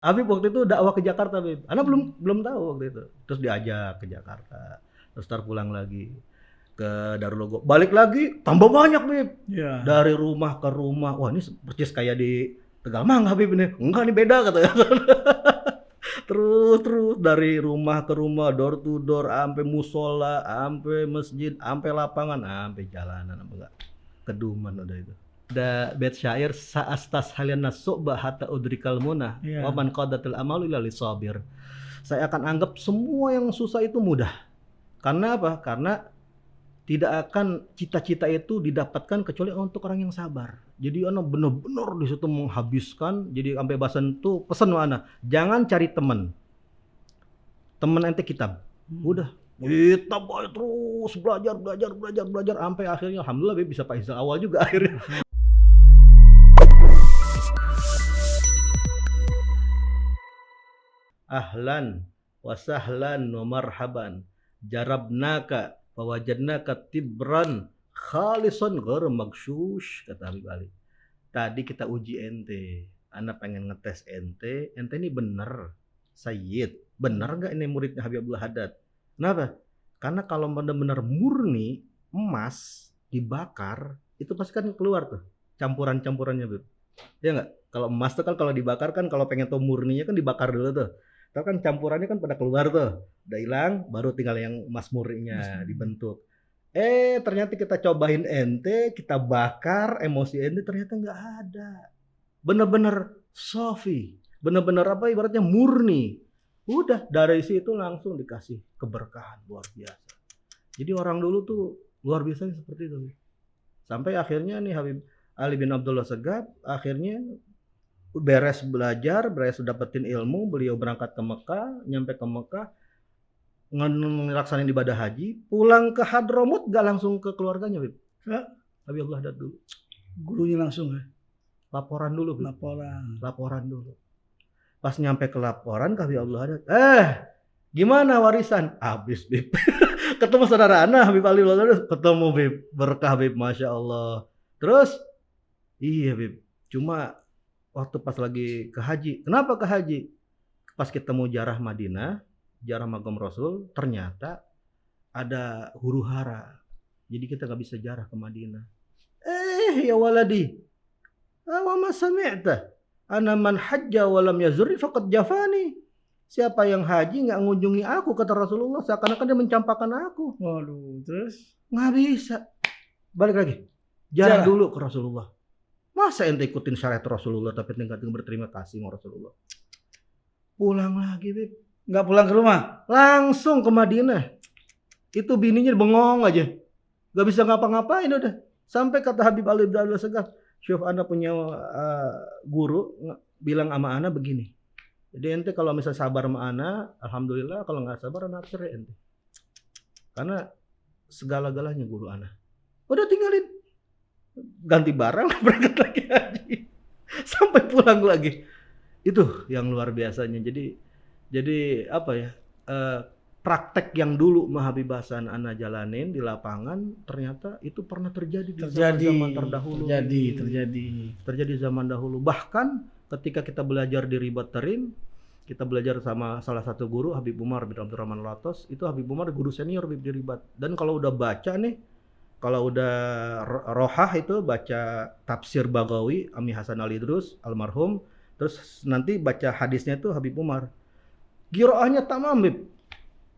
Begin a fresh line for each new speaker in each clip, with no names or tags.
Habib waktu itu dakwah ke Jakarta, Habib. Ana belum tahu waktu itu. Terus diajak ke Jakarta. Terus tar pulang lagi ke Darul Logo. Balik lagi tambah banyak, Habib.
Ya.
Dari rumah ke rumah. Wah, ini persis kayak di Tegalang, Habib ini. Enggak, ini beda katanya. Terus dari rumah ke rumah, door to door, sampai musola, sampai masjid, sampai lapangan, sampai jalanan, enggak keduman udah itu. Ada bait syair sa'astas halian nasubah hatta udrikal munah wa man qadatil amalu illa lisabir. Saya akan anggap semua yang susah itu mudah. Karena apa? Karena tidak akan cita-cita itu didapatkan kecuali untuk orang yang sabar. Jadi ana benar-benar di situ menghabiskan. Jadi sampai bahasan itu pesan ana, jangan cari teman. Teman ente kitab. Udah. Kita terus belajar sampai akhirnya alhamdulillah bisa Faizal awal juga akhirnya. Ahlan wa sahlan wa marhaban jarabnaka fawajadnaka tibran khalisan ghairu maghsyush, kata Habib Ali. Tadi kita uji ente, ana pengen ngetes ente ini bener Sayyid, bener nggak ini muridnya Habib Abdul Haddad? Kenapa? Karena kalau benar-benar murni emas dibakar itu pasti kan keluar tuh campuran-campurannya, Bib. Ya nggak? Kalau emas tuh kan kalau dibakar kan kalau pengen tahu murninya kan dibakar dulu tuh. Tapi kan campurannya kan pada keluar tuh. Udah hilang, baru tinggal yang emas murninya dibentuk. Ternyata kita cobain ente, kita bakar emosi ente, ternyata nggak ada. Bener-bener sofi, bener-bener apa ibaratnya murni. Udah dari situ langsung dikasih keberkahan luar biasa. Jadi orang dulu tuh luar biasa seperti itu. Sampai akhirnya nih Habib Ali bin Abdullah Segaf akhirnya beres belajar, beres dapetin ilmu, beliau berangkat ke Mekah, nyampe ke Mekah ngelaksanain ibadah haji, pulang ke Hadramut gak langsung ke keluarganya, Habib. Habib Abdul Haddad dulu.
Gurunya langsung ya?
Laporan dulu, Bib.
Laporan
dulu. Pas nyampe ke laporan ke Habib Abdul Haddad, gimana warisan? Habis, Bib. Ketemu saudara anak Habib Ali bin Abdul Haddad, ketemu Bib, berkah Bib, Masya Allah. Terus, iya Bib, cuma waktu pas lagi ke haji. Kenapa ke haji? Pas kita mau jarah Madinah, jarah Magam Rasul, ternyata ada huru hara. Jadi kita gak bisa jarah ke Madinah. Ya waladi, awama sami'ta ana man hajja walam yazurri faqad jafani. Siapa yang haji nggak mengunjungi aku, kata Rasulullah, seakan-akan dia mencampakkan aku.
Waduh, terus
nggak bisa. Balik lagi, jarah dulu ke Rasulullah. Masa ente ikutin syariat Rasulullah tapi tinggal berterima kasih sama Rasulullah? Pulang lagi, Bib.
Nggak pulang ke rumah?
Langsung ke Madinah. Itu bininya bengong aja, nggak bisa ngapa-ngapain udah. Sampai kata Habib Ali bin Abdul Segaf, Syuf Anda punya guru bilang sama Ana begini. Jadi ente kalau misalnya sabar sama Ana, alhamdulillah. Kalau nggak sabar, Ana cerai ente. Karena segala-galanya guru Ana. Udah tinggalin, ganti barang, berangkat lagi haji, sampai pulang lagi. Itu yang luar biasanya. Jadi apa ya? Praktek yang dulu Habib Hasan Ana jalanin di lapangan ternyata itu pernah terjadi di zaman terdahulu. Terjadi zaman dahulu. Bahkan ketika kita belajar di Ribat Terim, kita belajar sama salah satu guru Habib Umar bin Abdurrahman Latos. Itu Habib Umar guru senior di Ribat. Dan kalau udah baca nih, kalau udah rohah itu baca tafsir Bagawi Ami Hasan Ali Idrus almarhum, terus nanti baca hadisnya itu Habib Umar. Qiraahnya tamam, Bib.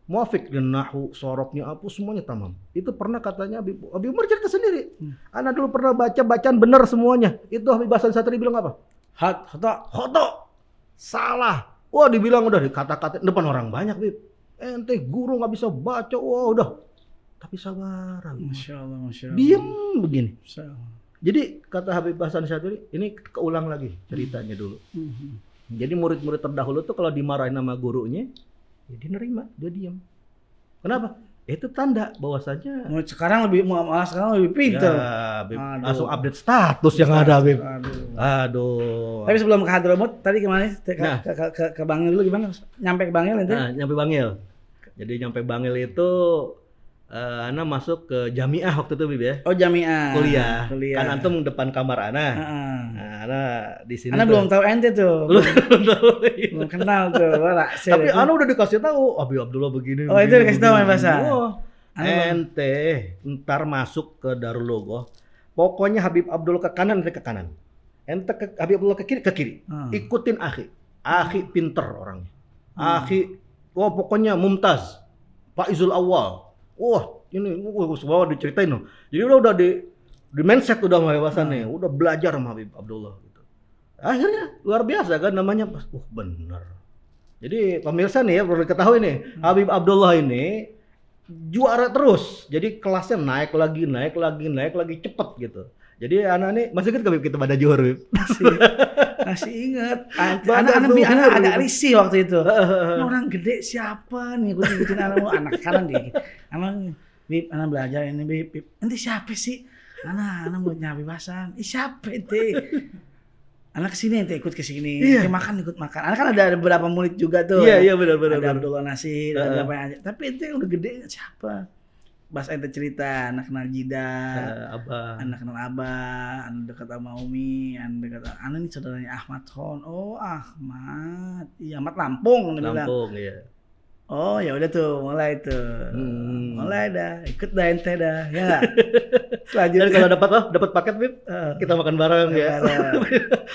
Muafik dan nahu, sorobnya apa semuanya tamam. Itu pernah katanya Habib Umar cerita sendiri. Ana dulu pernah baca bacaan benar semuanya. Itu Habib Hasan Satri bilang apa? Khoto. Salah. Wah, dibilang udah dikata-kata depan orang banyak, Bib. Ente guru nggak bisa baca. Wah, udah. Tapi sabar.
Masya Allah.
Diam begini. Jadi kata Habib Hasan Satri, ini keulang lagi ceritanya dulu. Jadi murid-murid terdahulu tuh kalau dimarahin sama gurunya, ya dia nerima, dia diam. Kenapa? Itu tanda bahwasanya
sekarang lebih pintar.
Ya, langsung update status yang ada, Bib. Aduh.
Tapi sebelum ke Hadramut, tadi kemana? Ke Bangil dulu gimana? Nyampe ke Bangil nanti?
Nah, nyampe Bangil. Jadi nyampe Bangil itu Ana masuk ke Jamiah waktu itu Bib ya.
Oh, Jamiah.
Kuliah.
Kuliah.
Kan antum depan kamar Ana.
Heeh.
Nah, Ana di sini
Ana
tuh.
belum tahu ente tuh. Belum kenal tuh.
Tapi Ana udah dikasih tahu Habib Abdullah begini.
Oh, itu dikasih tahu Mas Basa.
Oh. Ente ntar masuk ke Darul Logoh. Pokoknya Habib Abdullah ke kanan, ente ke kanan. Ente ke Habib Abdullah ke kiri. Ikutin Akhi. Akhi pinter orangnya. Akhi, pokoknya mumtaz. Pak Izul Awal. Wah, ini semua diceritain loh. Jadi udah di mindset udah wawasannya, udah belajar sama Habib Abdullah gitu. Akhirnya luar biasa kan namanya pas. Bener. Jadi pemirsa nih ya perlu diketahui nih, Habib Abdullah ini juara terus. Jadi kelasnya naik lagi cepet gitu. Jadi anak nih masih ingat Habib kita pada juhur, Habib?
Masih ingat. Anak agak risih waktu itu. Ini orang gede siapa nih ikutin anak kanan dia. Bib, anak belajar ini Bib. Nanti siapa sih? Anak mau nyambi bahasan. Siapa ente? Anak kesini ente ikut kesini.
Iya.
Ikut makan. Anak kan ada beberapa murid juga tuh.
Iya benar.
Ada Abdullah Nasir, ada berapa yang aja. Tapi ente udah gede siapa? Pas ente cerita anak kenal Jida, anak kenal Abah, anak dekat sama Umi, anak dekat anak ini saudaranya Ahmad Khon. Oh Ahmad, iya Ahmad Lampung dia bilang.
Lampung iya.
Oh ya udah tuh mulai mulai dah ikut dah ente dah ya nggak. Selanjutnya
Dan kalau dapat paket Bib, kita makan bareng ya.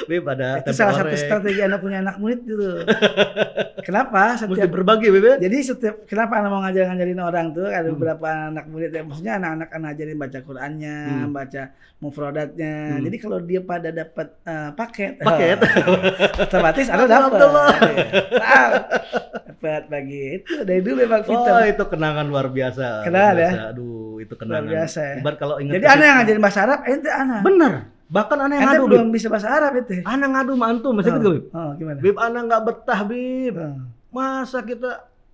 Bib ada
itu salah satu strategi anak punya anak murid gitu. Kenapa?
Mesti berbagi Bib ya.
Jadi kenapa anak mau ngajarin orang tuh ada beberapa anak murid ya, maksudnya anak-anak ngajarin baca Qur'annya, baca mufradatnya. Jadi kalau dia pada dapat paket otomatis ada dapat. Dapat bagi itu dari dulu memang pintar.
Oh itu kenangan luar biasa.
Kenangan ya.
Aduh itu kenangan.
Luar biasa.
Ibarat kalau ingat.
Jadi anak yang ngajarin bahasa Arab, ente anak.
Bener. Bahkan anak yang
ente
ngadu.
belum bisa bahasa Arab itu.
Anak ngadu sama antum, masih ingat gak Bib?
Oh gimana?
Bib anak nggak betah Bib. Masa kita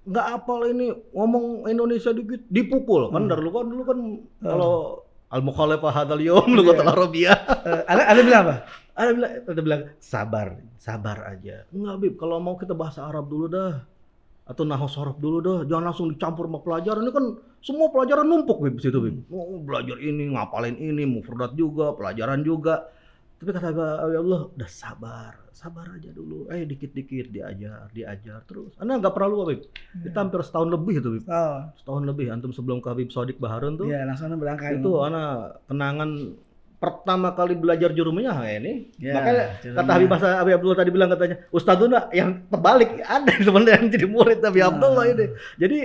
nggak apal ini ngomong Indonesia dikit dipukul kan dulu kan kalau al-mukhalafah hadzal yaum lugatul arabiyah.
Ada bilang apa?
Ada bilang sabar aja. Enggak Bib, kalau mau kita bahasa Arab dulu dah. Atau nahwu sorof dulu dah, jangan langsung dicampur sama pelajaran. Ini kan semua pelajaran numpuk Bib situ Bib. Mau belajar ini, ngapalin ini, mufradat juga, pelajaran juga. Tapi kata Allah, udah sabar aja dulu. Dikit-dikit diajar terus. Anda nggak perlu Bib. Kita hampir setahun lebih itu Bib. Setahun lebih antum sebelum ke Habib Sodik Baharun tuh.
Iya, langsung berangkat.
Itu anak kenangan pertama kali belajar jurumnya ini.
Ya,
makanya kata Habib Abdullah tadi bilang katanya, Ustadzuna yang terbalik ada sebenarnya yang jadi murid Habib Abdullah ini. Jadi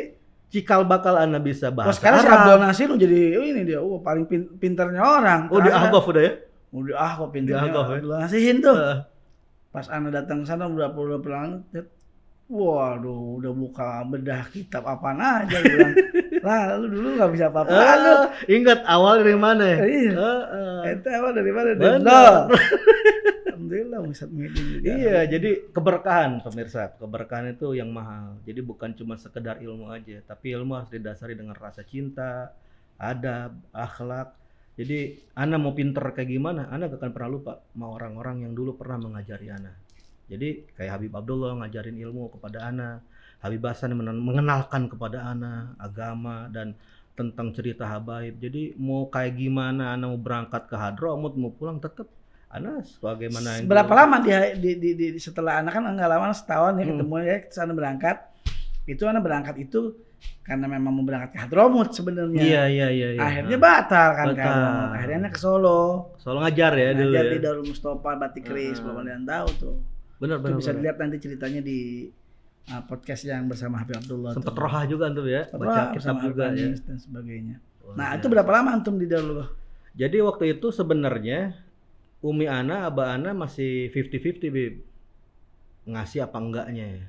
cikal bakal Anda bisa bahasa
sekarang
Arab.
si Abdul Nasir jadi ini dia paling pintarnya orang.
Di Ahqaf udah ya?
Udah Ahqaf pintarnya.
Ya?
Abdul Nasir tuh. Pas Anda datang ke sana udah pulang. Waduh, udah buka bedah kitab apaan aja bilang. Lah, lu dulu enggak bisa apa-apa. Lu
ingat awal dari mana?
Iya. Itu awal dari mana?
Benar.
Alhamdulillah Ustaz Muhyiddin juga.
Iya, jadi keberkahan pemirsa. Keberkahan itu yang mahal. Jadi bukan cuma sekedar ilmu aja, tapi ilmu harus didasari dengan rasa cinta, adab, akhlak. Jadi Ana mau pinter kayak gimana, Ana gak akan pernah lupa sama orang-orang yang dulu pernah mengajari Ana. Jadi kayak Habib Abdullah ngajarin ilmu kepada Ana, Habib Hasan mengenalkan kepada Ana agama dan tentang cerita habaib. Jadi mau kayak gimana Ana mau berangkat ke Hadramut, mau pulang tetap Ana sebagaimana yang
berapa lama dia di setelah Ana kan enggak lama setahun ya ketemu ya sana berangkat. Itu Ana berangkat itu karena memang mau berangkat ke Hadramut sebenarnya.
Iya.
Akhirnya batal kan kan. Akhirnya Ana ke Solo.
Solo ngajar ya dulu.
Ngajar
ya?
di Darul Mustafa Batikris, belum ada yang tahu tuh.
Benar.
Bisa dilihat nanti ceritanya di podcast yang bersama Habib Abdullah.
Sempet rohah juga antum ya, baca kitab juga ya
dan sebagainya. Nah, itu berapa lama antum di Darul?
Jadi waktu itu sebenarnya Umi Ana, Abah Ana masih 50-50 Bib. Ngasih apa enggaknya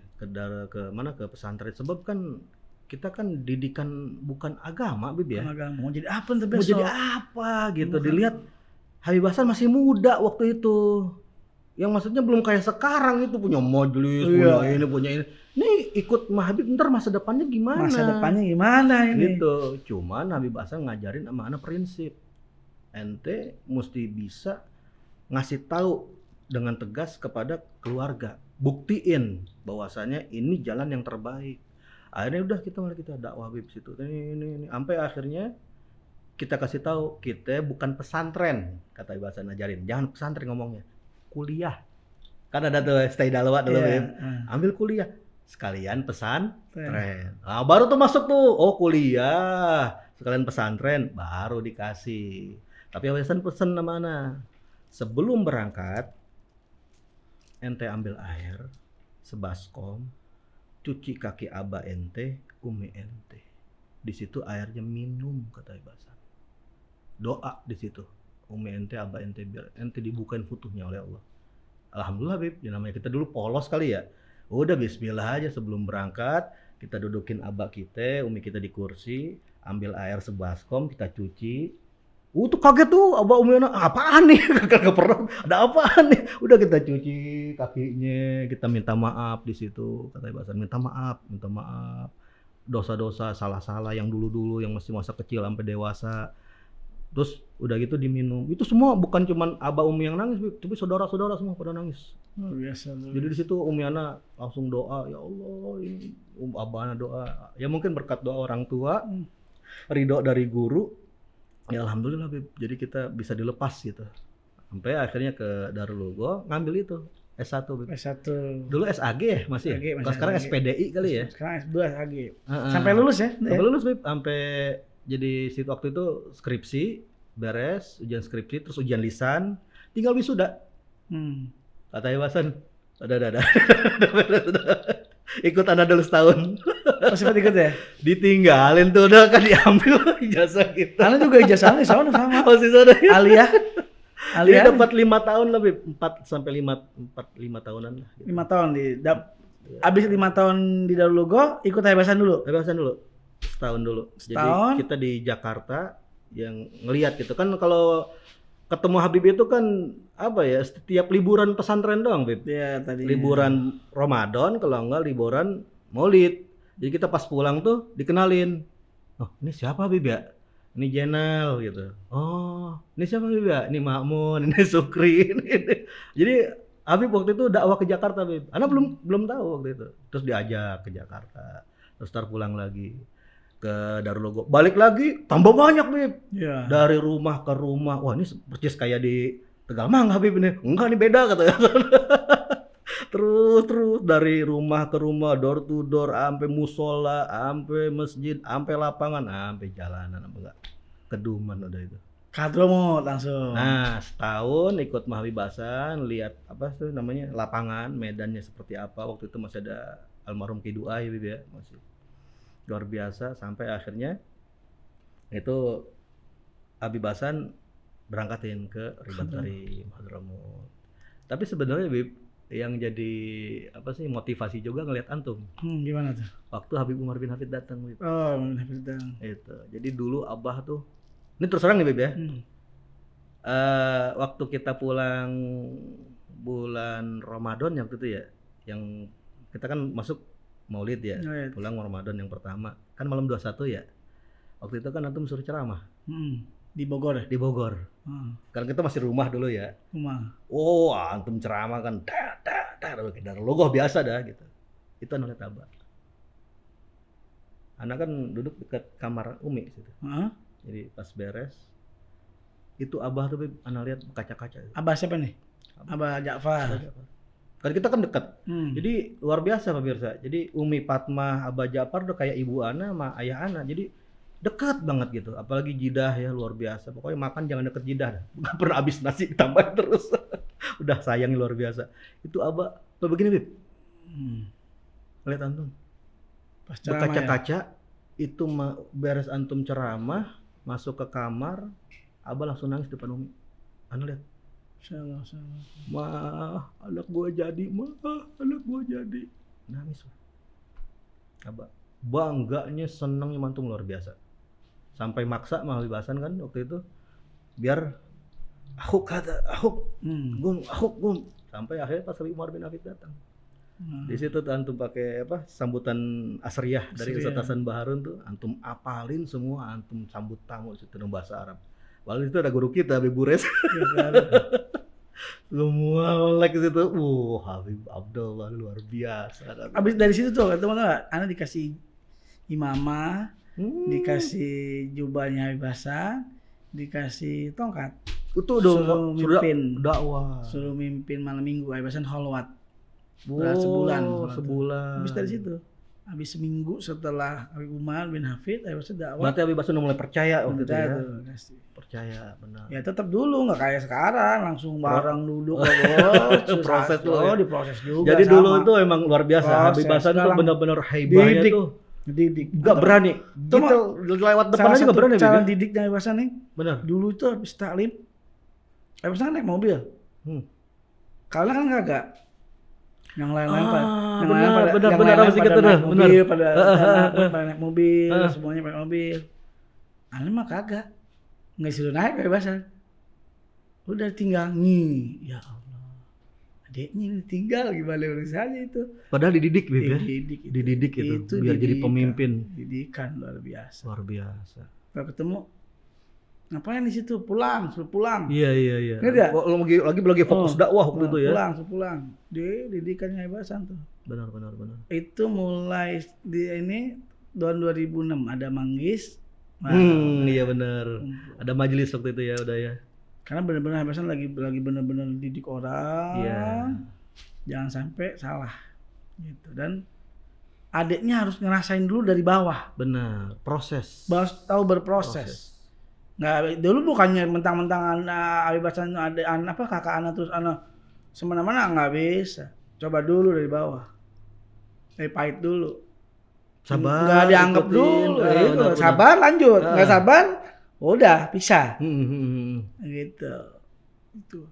ke pesantren sebab kan kita kan didikan bukan agama Bib ya.
Agama. Mau jadi apa nanti besok?
Mau jadi apa gitu. Dilihat Habib Hasan masih muda waktu itu. Yang maksudnya belum kayak sekarang itu punya majelis, punya ini. Nih ikut Habib ntar masa depannya gimana?
Masa depannya gimana ini?
Gitu. Cuman Habib Hasan ngajarin sama anak prinsip. Ente mesti bisa ngasih tahu dengan tegas kepada keluarga. Buktiin bahwasanya ini jalan yang terbaik. Akhirnya udah kita dakwah Habib situ. Ini sampai akhirnya kita kasih tahu kita bukan pesantren, kata Habib Hasan ajarin. Jangan pesantren ngomongnya. Kuliah. Kan ada tuh stay dalawat dulu Habib. Ambil kuliah. Sekalian pesantren. Nah, baru tuh masuk tuh. Oh, kuliah. Sekalian pesantren baru dikasih. Tapi Habib Hasan pesen sama ana. Sebelum berangkat ente ambil air sebaskom, cuci kaki aba ente, umi ente. Di situ airnya minum, kata Habib Hasan. Doa di situ. Umi ente, aba ente, biar ente dibukain futuhnya oleh Allah. Alhamdulillah Habib, ya namanya kita dulu polos kali ya. Udah bismillah aja sebelum berangkat, kita dudukin aba kita, umi kita di kursi, ambil air sebaskom, kita cuci. Tuh kaget tuh abah umi anak, apaan nih? Kagak pernah, ada apaan nih? Udah kita cuci kakinya, kita minta maaf di situ. Kata Habib Hasan, minta maaf. Dosa-dosa, salah-salah yang dulu-dulu, yang masih masa kecil sampai dewasa. Terus udah gitu diminum. Itu semua bukan cuman abah umi yang nangis, tapi saudara-saudara semua pada nangis.
Luar biasa.
Jadi di situ umi ana langsung doa, ya Allah, ini abah ana doa. Ya mungkin berkat doa orang tua, ridho dari guru. Ya alhamdulillah Bib. Jadi kita bisa dilepas gitu. Sampai akhirnya ke Darul Lugo ngambil itu S1 Bib.
S1.
Dulu SAG ya masih.
SAG,
Kalau sekarang
SAG.
SPDI kali ya.
Sekarang S2 SAG. Sampai lulus ya?
Sampai lulus Bib. Sampai jadi situ waktu itu skripsi beres, ujian skripsi terus ujian lisan, tinggal wisuda. Kata Habib Hasan, udah. Ikut anak dulu setahun.
Oh, sempat ikut ya?
Ditinggalin tuh udah kan diambil ijazah kita.
Ana juga ijazahnya sama.
Oh, sih sana.
Aliyah.
Dia dapat 5 tahun lebih, 4 sampai 5 tahunan lah.
5 tahun abis 5 tahun di Darul Lugo, ikut Habib Hasan dulu.
Habib Hasan dulu. Setahun dulu.
Setahun.
Jadi kita di Jakarta yang ngelihat gitu kan, kalau ketemu Habib itu kan apa ya, setiap liburan pesantren doang Bib.
Iya tadi.
Liburan Ramadan, kalau enggak liburan Maulid. Jadi kita pas pulang tuh dikenalin. Oh, ini siapa Bib ya? Ini Jenal gitu. Oh, ini siapa Bib ya? Ini Makmun, ini Sukri. Ini. Jadi Habib waktu itu dakwah ke Jakarta Bib. Ana belum tahu waktu itu. Terus diajak ke Jakarta. Terus tar pulang lagi ke Darul Lugo. Balik lagi tambah banyak Bib.
Iya.
Dari rumah ke rumah. Wah, ini persis kayak di Tegalmang Habib ini. Enggak, ini beda katanya. Terus dari rumah ke rumah, door to door, sampai musola, sampai masjid, sampai lapangan, sampai jalanan, apa enggak keduman udah itu.
Kadromot langsung.
Nah, setahun ikut Habib Hasan, lihat apa tuh namanya, lapangan, medannya seperti apa. Waktu itu masih ada almarhum Ki Duai Bib ya, masih luar biasa. Sampai akhirnya itu Habib Hasan berangkatin ke Ribat Karim, Hadramut. Tapi sebenarnya Bib, yang jadi apa sih motivasi juga ngelihat antum.
Gimana tuh?
Waktu Habib Umar bin Hafid datang Bib.
Oh, Habib datang.
Itu. Jadi dulu Abah tuh, ini terus terang nih Bib ya. Waktu kita pulang bulan Ramadan yang itu ya, yang kita kan masuk Maulid ya, pulang Ramadan yang pertama, kan malam 21 ya. Waktu itu kan antum suruh ceramah.
Di Bogor ya?
Di Bogor. Karena kita masih rumah dulu ya.
Rumah.
Oh, antum ceramah kan, Darul Lugo biasa dah gitu. Itu anak Abah. Anak kan duduk dekat kamar Umi situ. Jadi pas beres, itu Abah tuh Bib, anak lihat kaca-kaca.
Abah siapa nih? Abah Ja'far.
Kan kita kan dekat. Jadi luar biasa pemirsa. Jadi Umi Fatmah, Abah Ja'far udah kayak ibu ana sama ayah ana. Jadi dekat banget gitu. Apalagi jidah ya luar biasa. Pokoknya makan jangan deket jidah dah. Bukan pernah habis nasi ditambah terus. Udah sayang luar biasa. Itu Abah begini Bib. Lihat antum.
Pas ceramah
berkaca-kaca ya? Itu beres antum ceramah, masuk ke kamar, Abah langsung nangis depan Umi. Anu lihat.
Salah.
Anak gua jadi, anak gua jadi. Nangis. Abah bangganya, senangnya mantum luar biasa. Sampai maksa sama Habib Hasan kan waktu itu biar aku gum. Sampai akhirnya pas Habib Umar bin Hafid datang. Di situ tuh antum pakai apa sambutan asriyah dari Ustaz Hasan Baharun tuh antum apalin semua, antum sambut tamu itu dalam bahasa Arab. Walau itu ada guru kita Habib Bures. Semua like situ. Habib Abdullah luar biasa.
Abis dari situ tuh teman-teman, Ana dikasih imamah, dikasih jubahnya Habib Hasan, dikasih tongkat.
Itu
suruh
sudah
mimpin
dakwah.
Suruh mimpin malam minggu Habib Hasan kholwat.
Wow,
sebulan.
Sebulan.
Habis dari situ. Habis seminggu setelah Habib Umar bin Hafid, Habib Hasan dakwah.
Berarti Habib Hasan udah mulai percaya waktu itu ya.
Kasih.
Percaya, benar.
Ya tetap dulu nggak kayak sekarang langsung bareng duduk
proses dulu ya.
Diproses juga.
Jadi
sama.
dulu itu emang luar biasa. Habib Hasan itu benar-benar haibahnya tuh.
Didik.
Gak berani. Gitu lewat depan aja gak berani.
Cara didiknya Habib Hasan nih.
Benar.
Dulu itu habis taklim, Habib Hasan naik mobil. Kalau kan kagak. Yang lain-lain pada naik mobil, semuanya pakai mobil. Ana mah kagak. Nggak suruh naik Habib Hasan. Udah tinggal nih. Ya Allah. Adiknya ini tinggal gimana urusannya itu.
Padahal dididik Bib ya. Dididik itu biar jadi pemimpin.
Didikan luar biasa.
Luar biasa.
Kalau ketemu ngapain di situ? Suruh pulang.
Iya.
Nggak
Lagi fokus dakwah waktu itu ya.
Pulang. Didikannya Habib Hasan tuh.
Benar.
Itu mulai di ini tahun 2006 ada Manggis.
Iya benar. Ada majelis waktu itu ya udah ya.
Karena benar-benar Habib Hasan lagi benar-benar didik orang.
Iya.
Jangan sampai salah. Gitu. Dan adiknya harus ngerasain dulu dari bawah.
Benar. Proses.
Tahu berproses. Nggak, dulu bukannya mentang-mentang Habib Hasan ada kakak anak terus anak semena-mena nggak bisa. Coba dulu dari bawah. Pahit dulu.
Sabar.
Nggak dianggap dulu. Benar. Sabar lanjut. Nggak sabar, udah pisah. Gitu. Itu.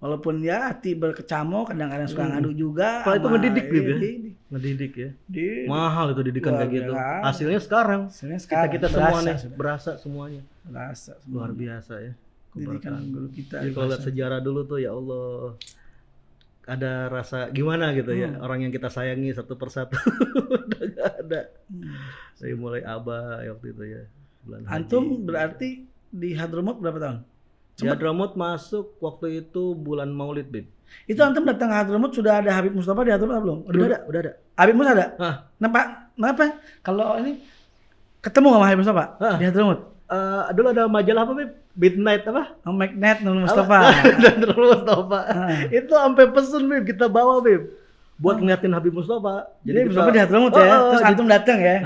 Walaupun ya hati berkecamuk, kadang-kadang suka ngadu juga.
Kalau itu ngedidik Bib ya. Ngedidik ya. Mahal itu didikan kayak gitu. Hasilnya sekarang. Kita semua nih berasa semuanya. Luar biasa ya.
Didikan guru kita.
Jadi kalau lihat sejarah dulu tuh ya Allah. Ada rasa gimana gitu ya. Orang yang kita sayangi satu persatu. Udah gak ada. Dari mulai Abah waktu itu ya.
Antum berarti di Hadramut berapa tahun?
Di Hadramut masuk waktu itu bulan Maulid Bib.
Itu antum datang ke Hadramut sudah ada Habib Mustafa di Hadramut belum?
Udah ada.
Habib Mustafa ada? Kenapa? Kalau ini ketemu sama Habib Mustafa di Hadramut?
Dulu ada majalah apa Bib? Midnight apa?
Magnet Nur Mustafa.
Nur Mustafa. Itu sampai pesen Bib, kita bawa Bib. Buat ngeliatin Habib Mustafa.
Jadi Mustafa di Hadramut ya. Terus antum datang ya.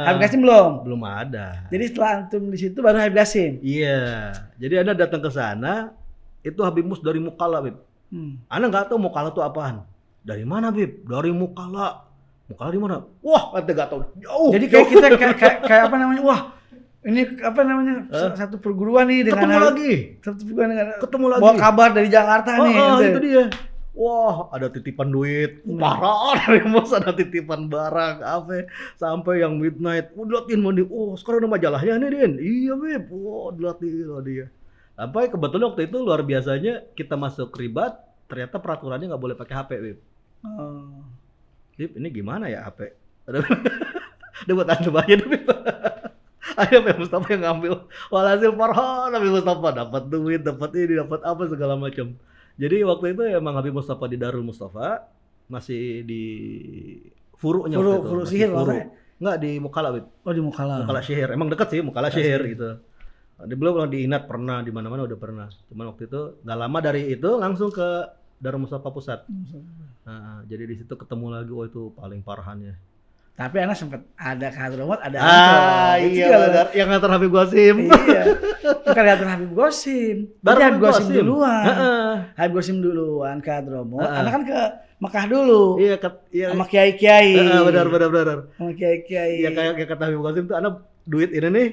Habib Qasim belum?
Belum ada.
Jadi setelah antum di situ baru Habib Qasim.
Iya. Jadi Anda datang ke sana, itu Habib Mus dari Mukalla Bib. Anda nggak tahu Mukalla itu apaan. Dari mana Bib? Dari Mukalla. Mukalla di mana? Wah, Anda nggak tahu. Jauh.
Jadi kayak kita kayak apa namanya? Wah, ini apa namanya? Satu perguruan nih dengan ketemu lagi. Bawa kabar dari Jakarta nih.
Itu dia. Wah, ada titipan duit, parah dari Mus, ada titipan barang, apa sampai yang Midnight. Diliatin mandi. Sekarang ada majalahnya nih, Din. Iya, Bib. Diliatin dia. Sampai kebetulan waktu itu luar biasanya kita masuk ribat, ternyata peraturannya nggak boleh pakai HP, Bib. Bib, ini gimana ya HP? Udah buat antum aja deh, Bib. Ayo Habib Mustafa yang ngambil. Walhasil parah Habib Mustafa dapat duit, dapat ini, dapat apa segala macam. Jadi waktu itu emang Habib Mustafa di Darul Mustafa masih di Furu'nya waktu itu.
Furu Sihir
Enggak di Mukalla, Bib.
Oh, di Mukalla.
Mukalla Sihir. Emang dekat sih Mukalla Sihir gitu. Belum di Inat pernah, di mana-mana udah pernah. Cuman waktu itu enggak lama dari itu langsung ke Darul Mustafa Pusat. Jadi di situ ketemu lagi, itu paling parahannya.
Tapi anak sempat ada ke Hadramut, ada
iya, yang ngantar Habib Qasim.
Iya. Bukan ngantar Habib Qasim. Berarti Habib Qasim duluan. Habib Qasim duluan ke Hadramut. Anak kan ke Mekah dulu.
Iya,
sama kiai-kiai.
Benar.
Sama kiai-kiai.
Ya kayak kata Habib Qasim tuh, anak duit ini nih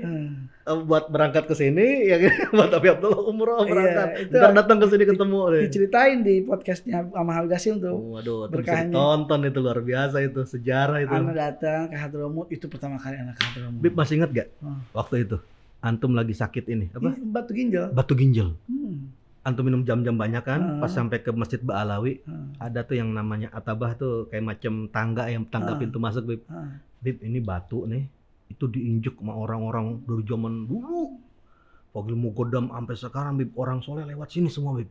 buat berangkat ke sini, ya buat Habib Abdullah umroh berangkat. Ntar datang ke sini ketemu deh.
Diceritain di podcastnya sama Habib Qasim tuh.
Waduh, berkahnya. Tonton itu luar biasa itu, sejarah itu.
Anak datang ke Hadramut, itu pertama kali anak ke Hadramut.
Bib masih ingat gak waktu itu? Antum lagi sakit ini, apa?
Batu ginjal.
Batu ginjal. Antum minum jam-jam banyak kan, pas sampai ke Masjid Ba'alawi, ada tuh yang namanya atabah tuh, kayak macam tangga pintu masuk, Bib. Bib, ini batu nih. Itu diinjek sama orang-orang dari zaman dulu. Pagil Mugodam sampai sekarang, Bib, orang soleh lewat sini semua, Bib.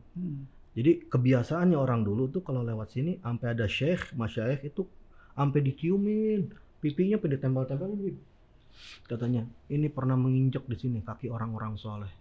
Jadi kebiasaannya orang dulu tuh kalau lewat sini sampai ada syekh, masyaikh itu sampai diciumin. pipinya pada ditempel-tempel Bib. Katanya, ini pernah menginjak di sini kaki orang-orang soleh.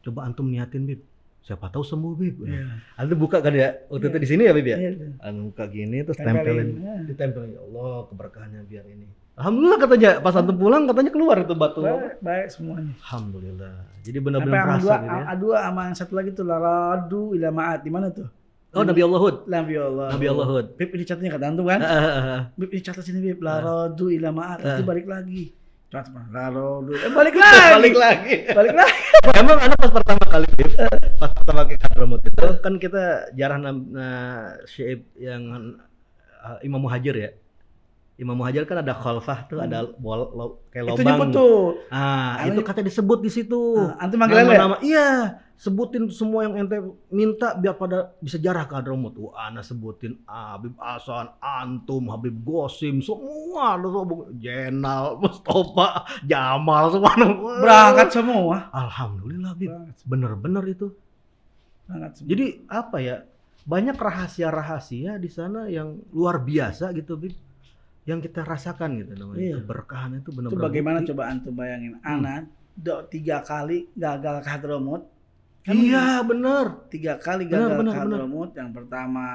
Coba antum niatin Bib. Siapa tahu sembuh Bib.
Iya.
Antum buka kan ya? Waktu itu di sini ya Bib ya?
Iya.
Antum buka gini terus
Tempelin.
tempelin.
Ya.
Ditempelin. Ya Allah keberkahannya biar ini. Alhamdulillah katanya pas antum pulang katanya keluar itu batu.
Baik semuanya.
Alhamdulillah. Jadi
Sampai
benar-benar
sama
berasa gitu ya.
dua sama yang satu lagi tuh laradu ila ma'at. Di mana tuh?
Oh Nabi Allah Hud.
Nabi Allah.
Nabi Allah Hud.
Bib ini catatnya kata antum kan? Bib ini catat sini Bib. Laradu ila ma'at. Nanti balik lagi. Catat laradu. Balik lagi.
Balik lagi.
Balik lagi.
Emang anak pas pertama kali Bib, pas pertama ke Hadramut itu kan kita jarah syaib yang Imam Muhajir ya. Imam Muhajir kan ada khalfah tuh, ada kayak
Itu
lubang.
nyebut tuh.
Itu kata disebut di situ.
Antum manggil lele?
Nama-nama, iya, sebutin semua yang ente minta biar pada bisa jarah ke Hadramut. Ana sebutin Habib Hasan, antum, Habib Gosim, semua, Jenal, Mustafa, Jamal, semua.
Berangkat semua.
Alhamdulillah, Bib. Bener-bener itu.
Berangkat semua.
Jadi apa ya? Banyak rahasia-rahasia di sana yang luar biasa gitu, Bib. Yang kita rasakan gitu namanya.
Iya.
Keberkahan itu
Itu
benar-benar.
bagaimana
bukti.
coba antum bayangin. Ana 3 kali gagal ke Hadramut. Kan
Iya, bener.
3 kali
Benar,
gagal
benar,
ke Hadramut. Yang pertama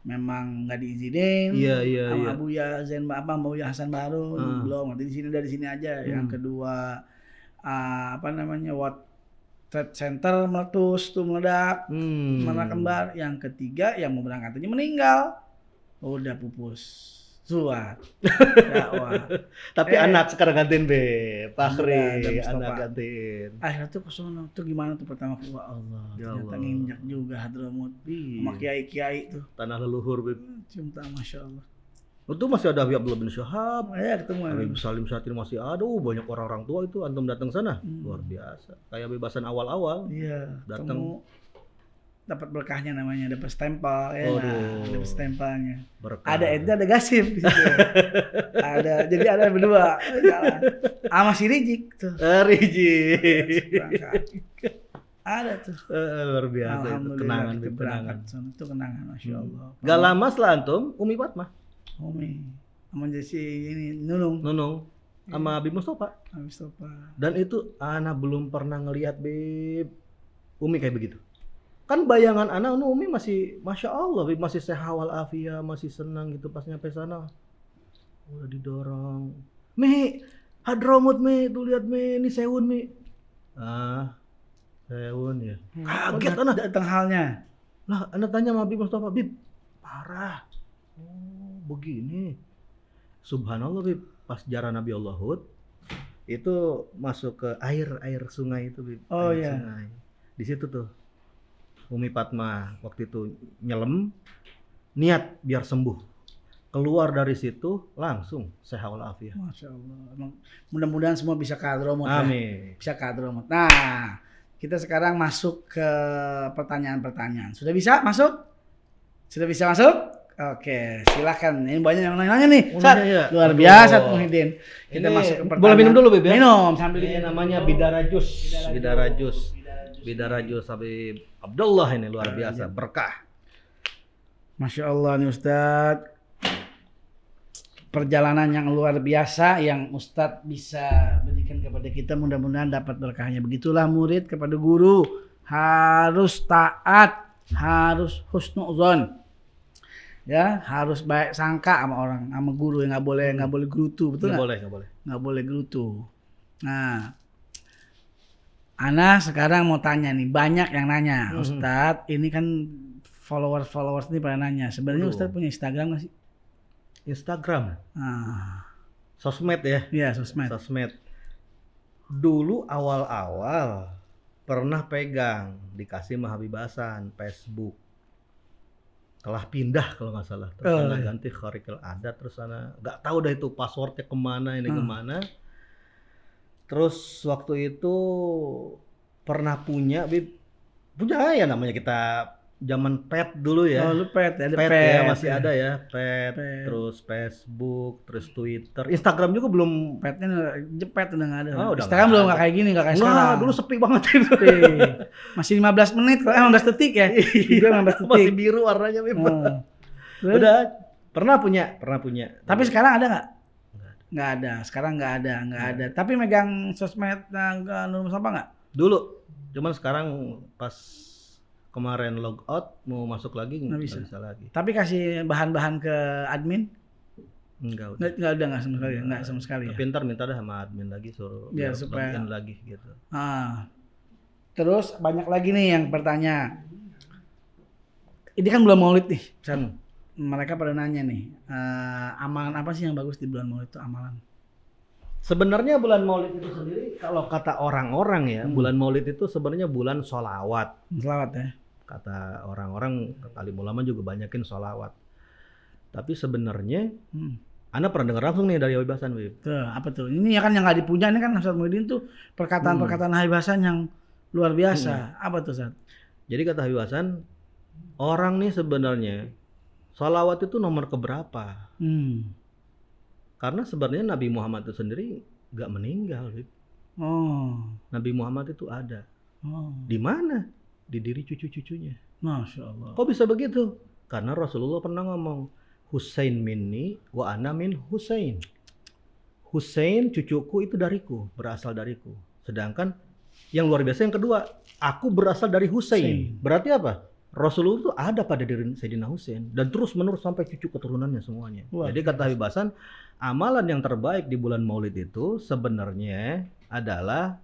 memang nggak diizinin.
Iya.
Sama Buya Zain Buya Hasan Baru belum. Nanti di sini dari sini aja. Yang kedua World Trade Center meletus tuh meledak. Mana kembar. Yang ketiga yang mau berangkat aja meninggal. Udah pupus. Suat. Dakwah.
Tapi anak sekarang gantiin Fakri,
Ada Mustafa.
anak gantiin.
Akhirnya tuh kesono tuh gimana tuh pertama kali Allah.
Ya
Ternyata
Allah.
nginjak juga Hadramut. Sama kiai-kiai tuh.
Tanah leluhur, Bib.
Cinta Masya Allah.
Itu masih ada Habib Abdullah bin Syahab.
Ya ketemu.
Habib Salim Satir masih ada. Banyak orang-orang tua itu antum datang sana. Luar biasa. Kayak bebasan awal-awal.
Iya.
Datang.
Dapat berkahnya namanya, dapat stempel ya. Dapat stempelnya.
Berkah.
Ada ente ada Gasif di situ. Ada, jadi ada berdua jalan. Sama si Rijik tuh.
Rijik.
Ada tuh.
Luar biasa itu kenangan,
itu
Bib, kenangan.
Itu kenangan Masya Allah.
Gak lama setelah antum, Umi Fatmah,
Umi sama si ini Nunung
sama Habib Mustafa. Dan itu Ana belum pernah ngelihat Bib Umi kayak begitu. Kan bayangan Ana Umi masih Masya Allah Bib, masih sehat walafiat, masih senang gitu pas nyampe sana. Udah didorong. Mi, Hadramut Mi, tuh lihat Mi, ini Sewun Mi. Sewun ya. Kaget Ana.
Datang halnya.
Lah, Ana tanya sama Habib Mustafa, Bib, parah. Oh, begini. Subhanallah Bib, pas jarah Nabi Allah Hud, itu masuk ke air sungai itu Bib.
Oh
air
iya.
Sungai. Di situ tuh Umi Fatmah waktu itu nyelam, niat biar sembuh. Keluar dari situ langsung sehat walafiat.
Masya Allah. Emang mudah-mudahan semua bisa ke Hadramut ya.
Amin.
Bisa ke Hadramut. Nah, kita sekarang masuk ke pertanyaan-pertanyaan. Sudah bisa masuk? Sudah bisa masuk? Oke, silakan. Ini banyak yang nanya nih. Sat,
Iya.
luar biasa Muhyiddin. Kita masuk ke pertanyaan.
Boleh minum dulu Bib ya?
Minum sambil
Ini namanya Bidara Jus. Bidara Jus Habib Abdullah ini luar biasa, berkah.
Masya Allah nih Ustadz. Perjalanan yang luar biasa yang Ustadz bisa berikan kepada kita, mudah-mudahan dapat berkahnya. Begitulah murid kepada guru, harus taat, harus husnuzon. Ya, harus baik sangka sama orang, sama guru, yang nggak boleh gerutu, betul nggak? Nggak boleh gerutu. Nah, Ana sekarang mau tanya nih, banyak yang nanya, Ustadz, ini kan followers ini pada nanya, sebenarnya Ustadz punya Instagram nggak sih?
Instagram, sosmed ya?
Iya, sosmed.
Dulu awal-awal pernah pegang, dikasih sama Habib Hasan, Facebook. Telah pindah kalau nggak salah, terus Ana ganti Kharikul Adat, terus Ana nggak tahu dah itu passwordnya kemana, ini kemana. Terus waktu itu pernah punya ya namanya kita zaman pet dulu ya.
Oh, lu pet ya,
pet ya, masih ada ya, pet, terus Facebook, terus Twitter, Instagram juga belum.
Petnya jepet udah nggak ada.
Oh, udah
Instagram belum nggak kayak gini, nggak kayak sekarang.
Dulu sepi banget itu.
Masih 15 menit, 15 detik ya. Juga 15 detik.
Masih biru warnanya Bib. Udah pernah punya.
Tapi sekarang ada nggak? Nggak ada. Sekarang nggak ada. Tapi megang sosmed Nur Mustafa nggak?
Dulu. Cuman sekarang pas kemarin log out mau masuk lagi
Nggak
nggak
bisa.
bisa lagi.
Tapi kasih bahan-bahan ke admin?
Enggak udah.
Nggak sama sekali. Nggak sama sekali ya.
Tapi ntar minta dah sama admin lagi suruh
Biar
biar
supaya-
login lagi gitu.
Terus banyak lagi nih yang bertanya. Ini kan bulan Maulid nih. Ustaz. Mereka pada nanya nih, amalan apa sih yang bagus di bulan Maulid itu amalan?
Sebenarnya bulan Maulid itu sendiri kalau kata orang-orang ya, bulan Maulid itu sebenarnya bulan sholawat.
Selawat ya.
Kata orang-orang, alim ulama juga banyakin sholawat. Tapi sebenarnya, Anda pernah dengar langsung nih dari Habib Hasan, Bib?
Tuh, apa tuh? Ini ya kan yang nggak dipuja ini kan Ustaz Muhyiddin tuh perkataan-perkataan Habib Hasan yang luar biasa. Apa tuh, Ustaz?
Jadi kata Habib Hasan, orang nih sebenarnya sholawat itu nomor keberapa? Karena sebenarnya Nabi Muhammad itu sendiri nggak meninggal, Bib. Nabi Muhammad itu ada. Di mana? Di diri cucu-cucunya.
Masya Allah.
Kok bisa begitu? Karena Rasulullah pernah ngomong, Husain minni wa ana min Husain. Husain cucuku itu dariku, berasal dariku. Sedangkan yang luar biasa yang kedua, aku berasal dari Husain. Berarti apa? Rasulullah itu ada pada diri Sayyidina Husain dan terus menerus sampai cucu keturunannya semuanya. Jadi kata Habib Hasan, amalan yang terbaik di bulan Maulid itu sebenarnya adalah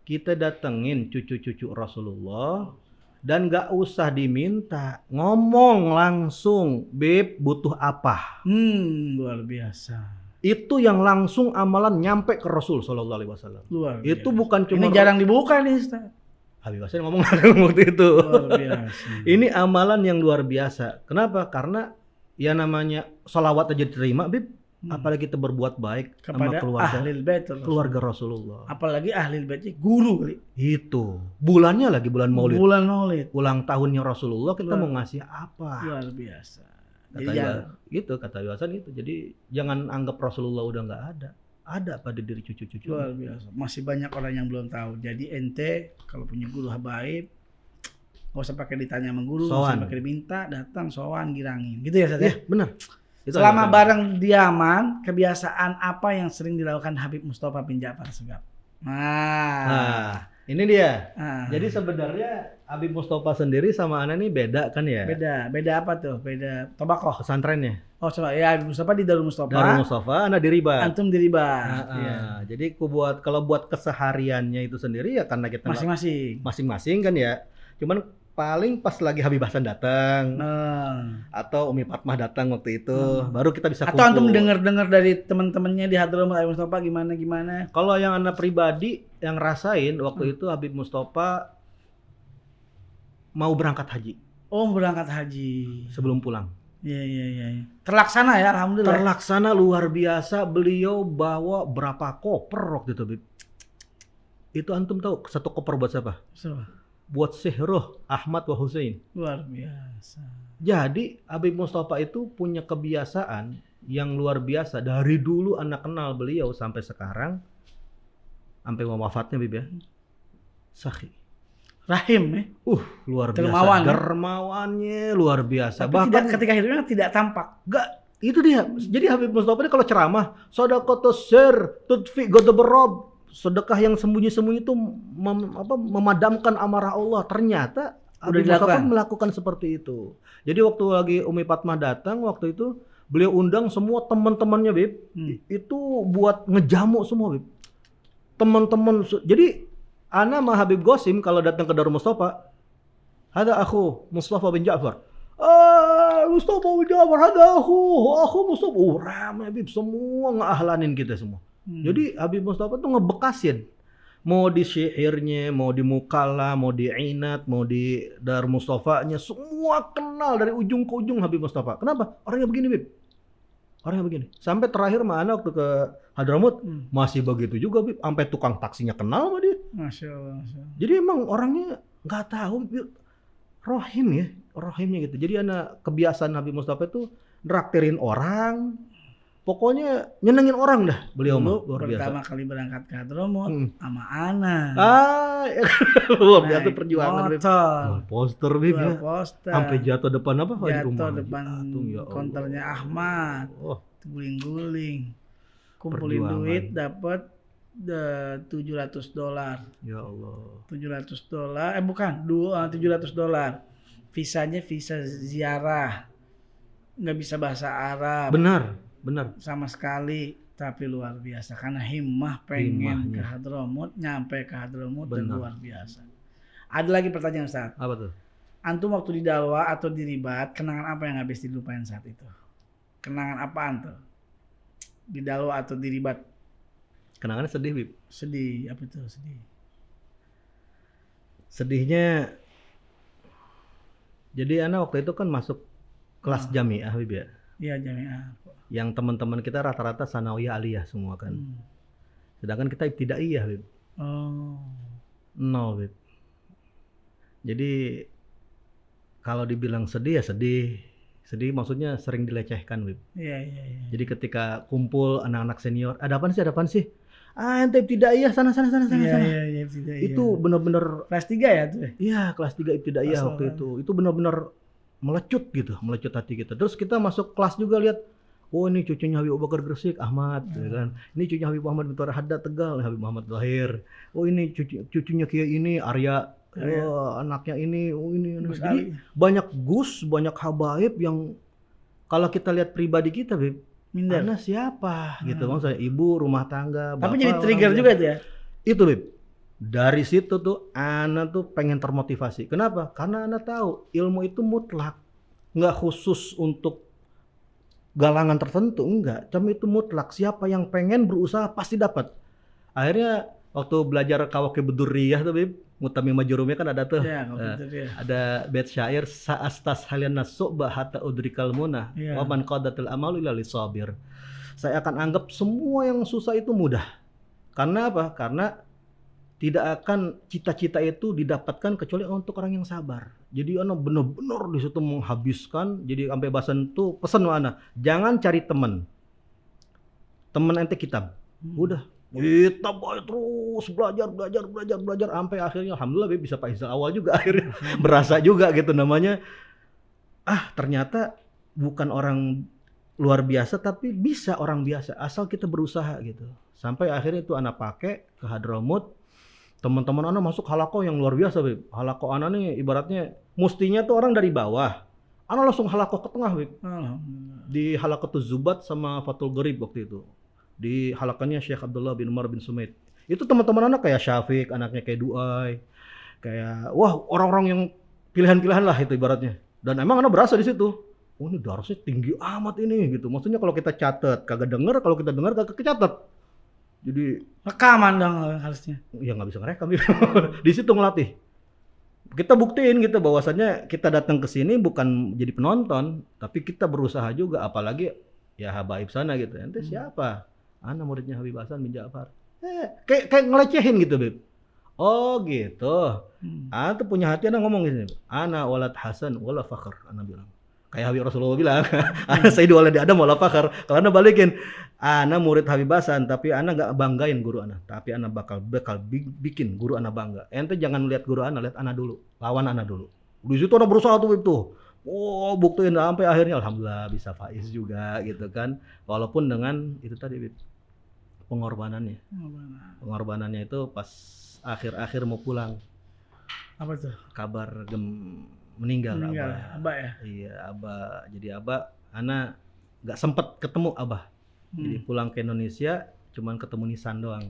kita datengin cucu-cucu Rasulullah dan gak usah diminta, ngomong langsung, Beb butuh apa?
Luar biasa.
Itu yang langsung amalan nyampe ke Rasul Shallallahu Alaihi Wasallam.
Luar biasa.
Itu bukan cuma
ini jarang dibuka nih, Ustaz.
Habib Hasan ngomong waktu itu.
Luar biasa.
Ini amalan yang luar biasa. Kenapa? Karena ya namanya sholawat aja diterima, Bib. Apalagi kita berbuat baik
kepada
sama
ahlil bait
keluarga Rasulullah.
Apalagi ahlil baitnya guru kali.
Itu. Bulannya lagi bulan Maulid.
Bulan Maulid.
Ulang tahunnya Rasulullah kita mau ngasih apa?
Luar biasa.
Kata Habib Hasan itu. Jadi jangan anggap Rasulullah udah nggak ada. Ada pada diri cucu-cucu.
Luar biasa. Masih banyak orang yang belum tahu. Jadi ente kalau punya guru habaib, nggak usah pakai ditanya sama guru, nggak usah pakai diminta, datang sowan girangin. Gitu ya, Ustaz ya?
Benar.
Selama bareng diaman, kebiasaan apa yang sering dilakukan Habib Mustafa bin Ja'far Segaf?
Nah, ini dia. Jadi sebenarnya Habib Mustafa sendiri sama Ana nih beda kan ya?
Beda apa tuh? Beda tobakoh.
Pesantrennya.
Oh coba ya, Habib Mustafa di Darul Mustafa.
Darul Mustafa, Ana di Ribat.
Antum di Ribat.
Jadi kalau buat kesehariannya itu sendiri ya karena kita masing-masing kan ya. Cuman paling pas lagi Habib Hasan datang atau Umi Fatmah datang waktu itu baru kita bisa kumpul.
Atau antum dengar dari teman-temannya di Hadramaut Habib Mustafa gimana?
Kalau yang Ana pribadi yang rasain waktu itu Habib Mustafa mau berangkat haji.
Oh, berangkat haji.
Sebelum pulang.
Iya. Terlaksana ya, alhamdulillah.
Terlaksana luar biasa. Beliau bawa berapa koper waktu itu, Bib? Itu antum tahu satu koper buat siapa? Buat Syekh Ruh Ahmad wa Husain.
Luar biasa.
Jadi Habib Mustafa itu punya kebiasaan yang luar biasa. Dari dulu anak kenal beliau sampai sekarang, sampai wafatnya, Bib ya. Sakhi.
Rahim ya.
Luar biasa. Dermawannya luar biasa.
Tapi bahkan ketika hidupnya tidak tampak.
Enggak, itu dia. Jadi Habib Mustafa ini kalau ceramah, sedekahus sir tudfi ghadabar, sedekah yang sembunyi-sembunyi itu memadamkan amarah Allah. Ternyata Habib Mustafa melakukan seperti itu. Jadi waktu lagi Umi Fatmah datang waktu itu, beliau undang semua teman-temannya, Bib. Itu buat ngejamu semua, Bib. Teman-teman. Jadi Ana sama Habib Gosim kalau datang ke Darul Mustafa, ada aku Mustafa bin Ja'far. Mustafa bin Ja'far, ada aku Mustafa. Ramai, Habib, semua ngeahlanin kita semua. Jadi Habib Mustafa tuh ngebekasin. Mau di syairnya, mau di mukalla, mau di inat, mau di Darul Mustafanya, semua kenal dari ujung ke ujung Habib Mustafa. Kenapa? Orangnya begini, Bib. Orangnya begini. Sampai terakhir mana waktu ke Hadramaut masih begitu juga, Bib. Sampai tukang taksinya kenal sama dia.
Masya Allah.
Jadi emang orangnya nggak tahu, Bib. Rohimnya gitu. Jadi anak kebiasaan Habib Mustafa itu neraktirin orang. Pokoknya nyenengin orang dah beliau mah.
Pertama kali berangkat ke Hadramaut sama Ana.
Luar biasa perjuangan, Bib. Poster, Bib ya.
Poster.
Sampai jatuh depan apa?
Jatuh depan konternya Ahmad. Guling-guling. kumpulin
Perjuangan.
duit dapat $700.
Ya Allah.
$700 bukan $700. Visanya visa ziarah, nggak bisa bahasa Arab
Benar.
sama sekali, tapi luar biasa karena himmah pengen ke
Himmahnya.
Hadramut, nyampe ke Hadramut dan
Benar.
luar biasa. Ada lagi pertanyaan Ustaz.
Apa tuh?
Antum waktu di Dalwa atau di Ribat, kenangan apa yang habis dilupain saat itu? Kenangan apaan tuh? Di Dalwa atau di Ribat?
Kenangannya sedih, Bib.
Sedih, apa itu sedih?
Sedihnya, jadi Ana waktu itu kan masuk kelas jamiah, Bib ya.
Iya, jamiah.
Yang teman-teman kita rata-rata sanawiyah aliyah semua kan. Sedangkan kita ibtidaiyah, Bib.
Oh.
Nol, Bib. Jadi kalau dibilang sedih ya sedih. Sedih maksudnya sering dilecehkan, Bib.
Iya.
Jadi ketika kumpul anak-anak senior, ada apaan sih? Ah, ente ibtidaiyah sana.
Iya,
Itu benar-benar
kelas 3 ya tuh.
iya, kelas 3 ibtidaiyah waktu itu. Itu benar-benar melecut hati kita. Terus kita masuk kelas juga lihat, oh ini cucunya Habib Abu Bakar Gresik, Ahmad, gitu kan. Ini cucunya Habib Muhammad bin Thawar Haddad Tegal, Habib Muhammad Zahir. Oh ini cucunya Kiai ini Arya. Oh, anaknya ini, oh ini. Jadi banyak gus, banyak habaib yang kalau kita lihat pribadi kita, Bib,
minder.
Ana siapa gitu, maksudnya ibu rumah tangga,
Tapi
bapak,
jadi trigger juga itu ya.
itu, Bib. Dari situ tuh Ana tuh pengen termotivasi. Kenapa? Karena Ana tahu ilmu itu mutlak, nggak khusus untuk galangan tertentu, enggak. Cuma itu mutlak. Siapa yang pengen berusaha pasti dapat. Akhirnya waktu belajar Kawakib Durriyah tuh, Bib, Mutami Majurumnya kan ada tuh.
Iya,
ada bait syair sa'astas halian nasu'ba hatta udrikal munah wa man qadatil amalu illa lisabir. Saya akan anggap semua yang susah itu mudah. Karena apa? Karena tidak akan cita-cita itu didapatkan kecuali untuk orang yang sabar. Jadi ana benar-benar di situ menghabiskan. Jadi sampai bahasan tuh pesan ana, jangan cari teman. Teman ente kitab. Udah. Kita terus belajar sampai akhirnya alhamdulillah bisa Pak Izal awal juga akhirnya berasa juga gitu namanya. Ternyata bukan orang luar biasa tapi bisa orang biasa asal kita berusaha gitu. Sampai akhirnya itu anak pakai ke Hadramut. Teman-teman anak masuk halaqah yang luar biasa, Bib. Halaqah anak nih ibaratnya mestinya tuh orang dari bawah. Anak langsung halaqah ke tengah, Bib. Di halaqatuz Zubat sama Fathul Gharib waktu itu. Di halakannya Syekh Abdullah bin Umar bin Sumaid. Itu teman-teman anak kayak Syafiq, anaknya kayak Duai, kayak wah orang-orang yang pilihan-pilihan lah itu ibaratnya. Dan emang anak berasa di situ. Oh ini darasnya tinggi amat ini gitu. Maksudnya kalau kita catat kagak denger, kalau kita dengar kagak kecatat. Jadi
rekaman dong harusnya.
Ya nggak bisa ngerekam. Di situ ngelatih. Kita buktiin gitu bahwasannya kita datang ke sini bukan jadi penonton, tapi kita berusaha juga. Apalagi ya habaib sana gitu. Ente siapa? Ana muridnya Habib Hasan bin Ja'far. Kayak ngelecehin gitu, Beb. Oh gitu. Ana tuh punya hati, Ana ngomong gini. Ana walad Hasan wala fakhr, Ana bilang. Kayak Habib Rasulullah bilang. Ana Sayyidu waladi Adam wala fakhr. Kalau Ana balikin, Ana murid Habib Hasan tapi Ana enggak banggain guru Ana, tapi Ana bakal bikin guru Ana bangga. Ente jangan lihat guru Ana, lihat Ana dulu. Lawan Ana dulu. Di situ Ana berusaha tuh, Beb tuh. Oh, buktiin sampai akhirnya alhamdulillah bisa faiz juga gitu kan. Walaupun dengan itu tadi, Beb. Pengorbanannya itu pas akhir-akhir mau pulang.
Apa tuh?
Kabar meninggal
Abah ya?
Iya, Abah. Jadi Abah, Ana nggak sempet ketemu Abah. Jadi pulang ke Indonesia cuman ketemu nisan doang.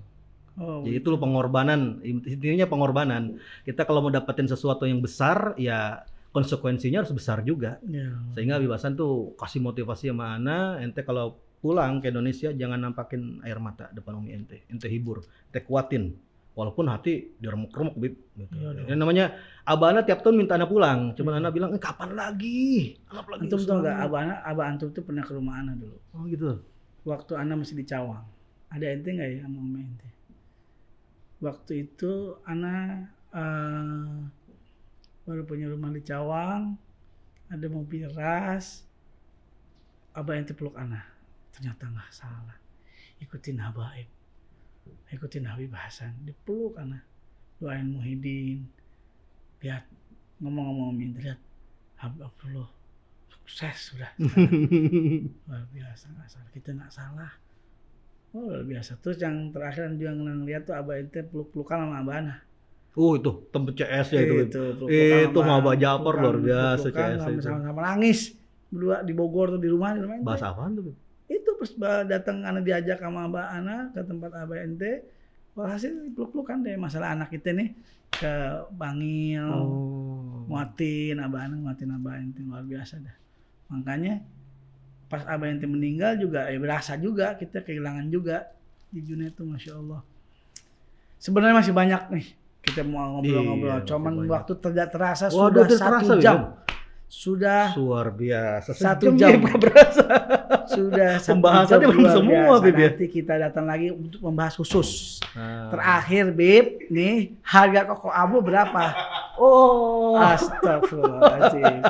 Jadi itu loh pengorbanan, intinya pengorbanan. Kita kalau mau dapetin sesuatu yang besar, ya konsekuensinya harus besar juga. Sehingga Habib Hasan tuh kasih motivasi sama Ana, ente kalau pulang ke Indonesia jangan nampakin air mata depan umi ente hibur, ente kuatin walaupun hati diremuk-remuk, Bib gitu. Yang namanya Abah Ana tiap tahun minta Ana pulang, cuman Ana bilang kapan lagi
antum tau nggak Abah antum tuh pernah ke rumah Ana dulu.
Oh gitu.
Waktu Ana masih di Cawang, ada ente nggak ya sama umi ente? Waktu itu Ana baru punya rumah di Cawang, ada mobil ras, Abah ente peluk Ana. Ternyata nggak salah, ikutin habaib, ikutin Habib Hasan, dipeluk Ana, doain Muhyiddin, lihat ngomong-ngomong minta lihat Habib Abdullah sukses sudah, luar biasa, nggak salah, kita nggak salah, Oh luar biasa. Terus yang terakhir juga ngeliat tuh Abah ente peluk-pelukan sama Abah Ana.
Itu tempat CS ya itu.
Itu
mau Abah Japar luar biasa CS itu.
Sama-sama nangis berdua di Bogor tuh di rumah ente.
Bahas apaan tuh?
Itu pas datang Ana diajak sama Abah Ana ke tempat Abah ente. Walhasil peluk-pelukan deh masalah anak kita nih ke Bangil, nguatin Abah Ana, nguatin Abah ente luar biasa dah. Makanya pas Abah ente meninggal juga berasa juga kita kehilangan juga di Junaid tuh Masya Allah. Sebenarnya masih banyak nih kita mau ngobrol-ngobrol, cuman waktu tidak terasa sudah 1 jam. Sudah
luar biasa.
1 jam berasa. Sudah
pembahasannya belum semua, Bib.
Nanti kita datang lagi untuk membahas khusus. Terakhir, Bib, nih harga Koko Abu berapa? Astagfirullahaladzim.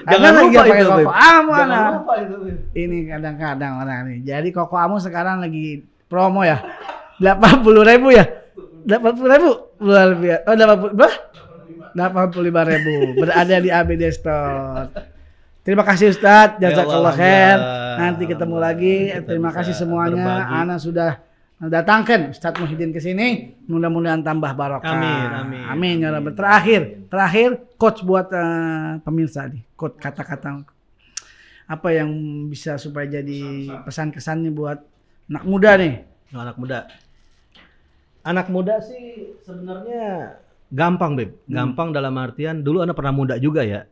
Jangan lupa
pakai
itu,
Koko Amu,
Jangan lupa itu, Bib.
Ini kadang-kadang orang nih. Jadi Koko Amu sekarang lagi promo ya. 80.000 ya? 80.000? Luar biasa. Oh, 80 berapa? 85.000 berada di ABD Store. Terima kasih Ustadz, jazakallah khair. Nanti ketemu lagi. Terima kasih semuanya. Ana sudah datangkan Ustadz Muhyiddin ke sini. Mudah-mudahan tambah barokah. Amin ya Rabbal. Terakhir coach buat pemirsa nih. Coach kata-kata apa yang bisa supaya jadi pesan-kesannya buat anak muda nih.
Anak muda sih sebenarnya gampang, Beb. Gampang dalam artian dulu Ana pernah muda juga ya.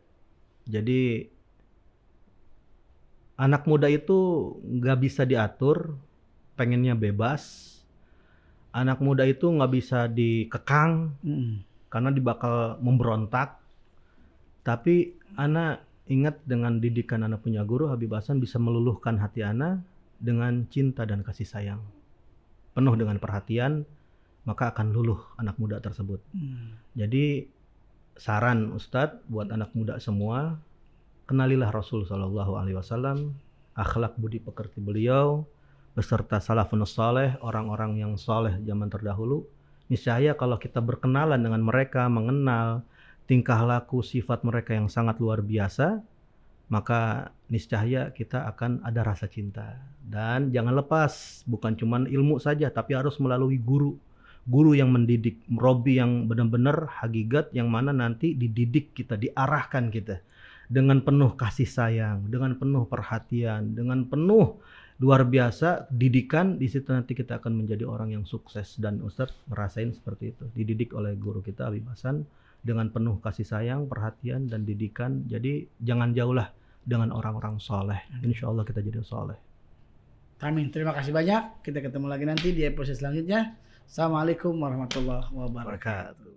Jadi anak muda itu nggak bisa diatur, pengennya bebas. Anak muda itu nggak bisa dikekang karena bakal memberontak. Tapi Ana ingat dengan didikan Ana punya guru Habib Hasan bisa meluluhkan hati Ana dengan cinta dan kasih sayang. Penuh dengan perhatian, maka akan luluh anak muda tersebut. Jadi saran Ustadz buat anak muda semua, kenalilah Rasul Shallallahu Alaihi Wasallam, akhlak budi pekerti beliau, beserta salafun saleh, orang-orang yang saleh zaman terdahulu. Niscaya kalau kita berkenalan dengan mereka, mengenal tingkah laku sifat mereka yang sangat luar biasa, maka niscaya kita akan ada rasa cinta. Dan jangan lepas, bukan cuma ilmu saja, tapi harus melalui guru yang mendidik, Robi yang benar-benar hakikat, yang mana nanti dididik kita, diarahkan kita dengan penuh kasih sayang, dengan penuh perhatian, dengan penuh luar biasa didikan. Di situ nanti kita akan menjadi orang yang sukses. Dan Ustadz ngerasain seperti itu, dididik oleh guru kita Habib Hasan dengan penuh kasih sayang, perhatian dan didikan. Jadi jangan jauhlah dengan orang-orang soleh. Insya Allah kita jadi soleh.
Amin. Terima kasih banyak. Kita ketemu lagi nanti di episode selanjutnya. Assalamualaikum warahmatullahi wabarakatuh.